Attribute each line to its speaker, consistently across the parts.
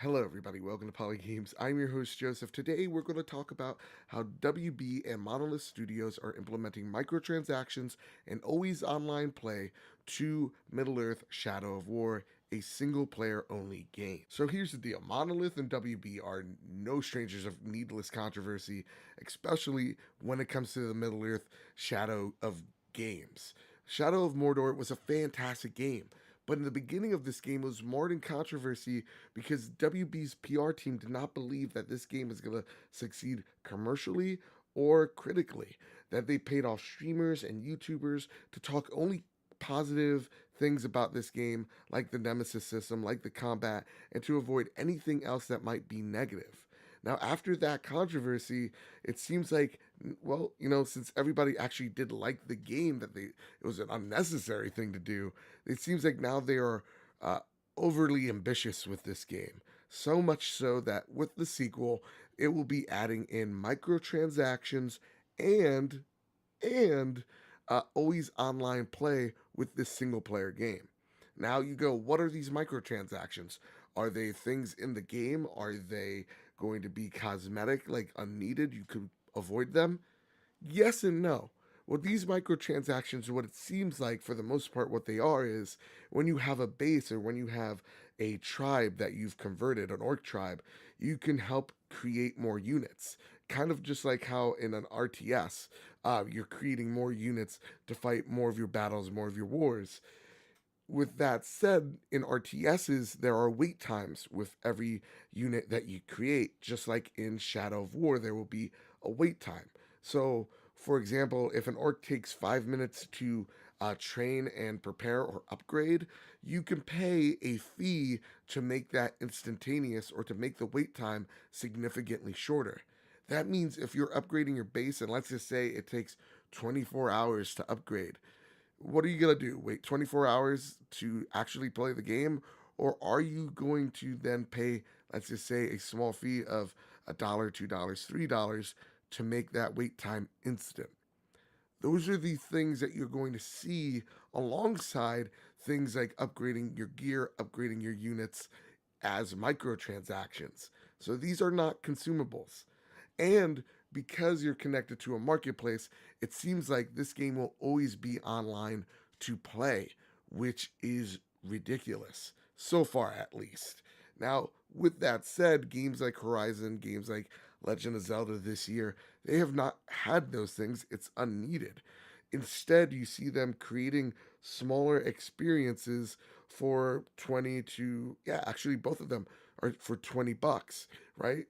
Speaker 1: Hello, everybody. Welcome to Poly Games. I'm your host, Joseph. Today, we're going to talk about how WB and Monolith Studios are implementing microtransactions and always online play to Middle Earth Shadow of War, a single player only game. So, here's the deal Monolith and WB are no strangers of needless controversy, especially when it comes to the Middle Earth Shadow of games. Shadow of Mordor was a fantastic game. But in the beginning of this game, it was more in controversy because WB's PR team did not believe that this game was going to succeed commercially or critically. That they paid off streamers and YouTubers to talk only positive things about this game, like the Nemesis system, like the combat, and to avoid anything else that might be negative. Now, after that controversy, it seems like, well, since everybody actually did like the game, it was an unnecessary thing to do. It seems like now they are uh, overly ambitious with this game. So much so that with the sequel, it will be adding in microtransactions and always online play with this single player game. Now you go, what are these microtransactions? Are they things in the game? Are they going to be cosmetic, like unneeded? You could avoid them? Yes and no. Well, these microtransactions, what it seems like for the most part, what they are is when you have a base or when you have a tribe that you've converted, an orc tribe, you can help create more units. Kind of just like how in an RTS, you're creating more units to fight more of your battles, more of your wars. With that said, in RTSs, there are wait times with every unit that you create, just like in Shadow of War, there will be a wait time. So, for example, if an orc takes 5 minutes to train and prepare or upgrade, you can pay a fee to make that instantaneous or to make the wait time significantly shorter. That means if you're upgrading your base, and let's just say it takes 24 hours to upgrade, what are you going to do? Wait 24 hours to actually play the game? Or are you going to then pay, let's just say, a small fee of $1, $2, $3 to make that wait time instant? Those are the things that you're going to see alongside things like upgrading your gear, upgrading your units as microtransactions. So these are not consumables. And because you're connected to a marketplace, it seems like this game will always be online to play, which is ridiculous. So far, at least. Now, with that said, games like Horizon, games like Legend of Zelda this year, they have not had those things. It's unneeded. Instead, you see them creating smaller experiences for 20 to, yeah, actually, both of them are for 20 bucks, right?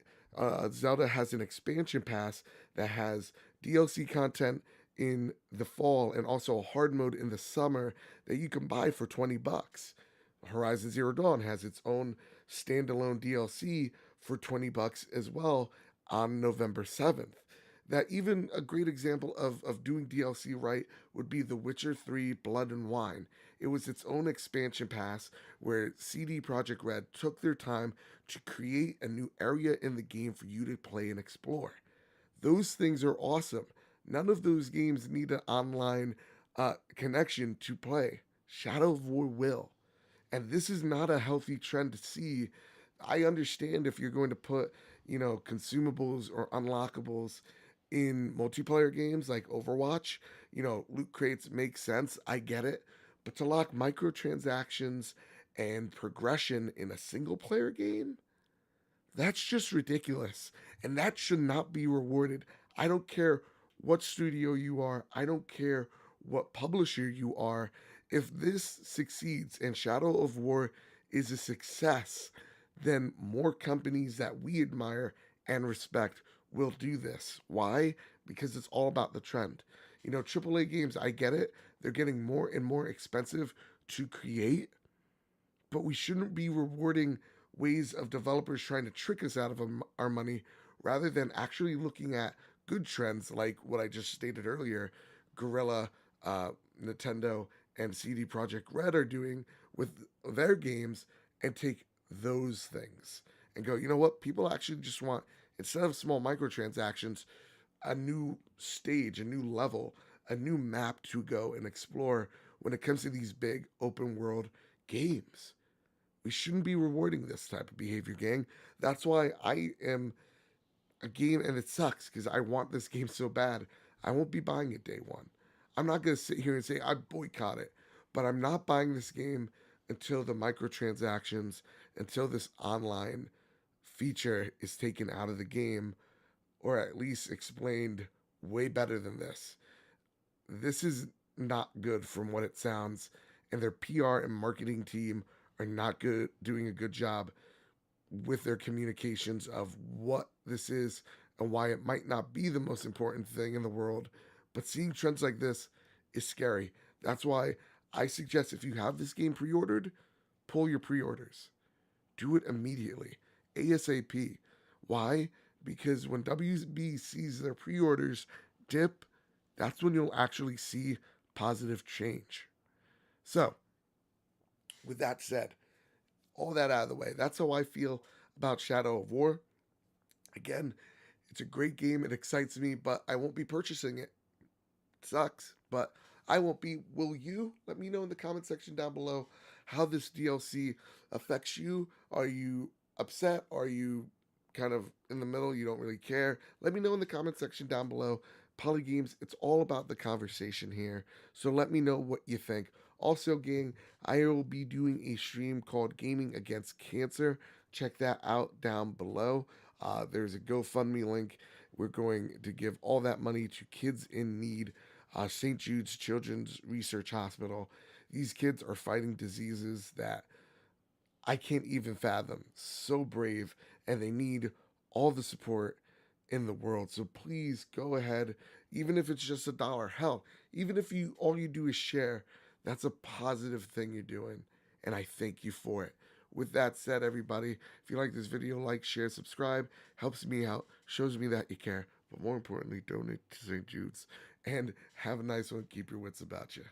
Speaker 1: Zelda has an expansion pass that has DLC content in the fall and also a hard mode in the summer that you can buy for 20 bucks. Horizon Zero Dawn has its own standalone DLC for 20 bucks as well on November 7th. That even a great example of doing DLC right would be The Witcher 3 Blood and Wine. It was its own expansion pass where CD Projekt Red took their time to create a new area in the game for you to play and explore. Those things are awesome. None of those games need an online connection to play. Shadow of War will. And this is not a healthy trend to see. I understand if you're going to put, consumables or unlockables in multiplayer games like Overwatch, loot crates make sense. I get it. But to lock microtransactions and progression in a single player game, that's just ridiculous. And that should not be rewarded. I don't care what studio you are, I don't care what publisher you are. If this succeeds and Shadow of War is a success, then more companies that we admire and respect will do this. Why? Because it's all about the trend. AAA games, I get it. They're getting more and more expensive to create, but we shouldn't be rewarding ways of developers trying to trick us out of our money rather than actually looking at good trends like what I just stated earlier. Gorilla, Nintendo, and CD Projekt Red are doing with their games, and take those things and go, you know what? People actually just want, instead of small microtransactions, a new stage, a new level, a new map to go and explore when it comes to these big open world games. We shouldn't be rewarding this type of behavior, gang. That's why I am a game, and it sucks because I want this game so bad. I won't be buying it day one. I'm not going to sit here and say I boycott it, but I'm not buying this game until the microtransactions, until this online feature is taken out of the game, or at least explained way better than this. This is not good from what it sounds, and their PR and marketing team are not good doing a good job with their communications of what this is and why it might not be the most important thing in the world. But seeing trends like this is scary. That's why I suggest if you have this game pre ordered, pull your pre orders. Do it immediately, ASAP. Why? Because when WB sees their pre orders dip, that's when you'll actually see positive change. So, with that said, all that out of the way, that's how I feel about Shadow of War. Again, it's a great game. It excites me, but I won't be purchasing it. It sucks, but I won't be. Will you? Let me know in the comment section down below how this DLC affects you. Are you upset? Are you kind of in the middle? You don't really care? Let me know in the comment section down below. Polygames, it's all about the conversation here. So let me know what you think. Also, gang, I will be doing a stream called Gaming Against Cancer. Check that out down below. There's a GoFundMe link. We're going to give all that money to kids in need. St. Jude's Children's Research Hospital. These kids are fighting diseases that I can't even fathom. So brave, and they need all the support in the world. So please go ahead, even if it's just $1. Hell, even if you all you do is share, that's a positive thing you're doing, and I thank you for it. With that said, everybody, if you like this video, like, share, subscribe. Helps me out, shows me that you care. But more importantly, donate to St. Jude's. And have a nice one. Keep your wits about you.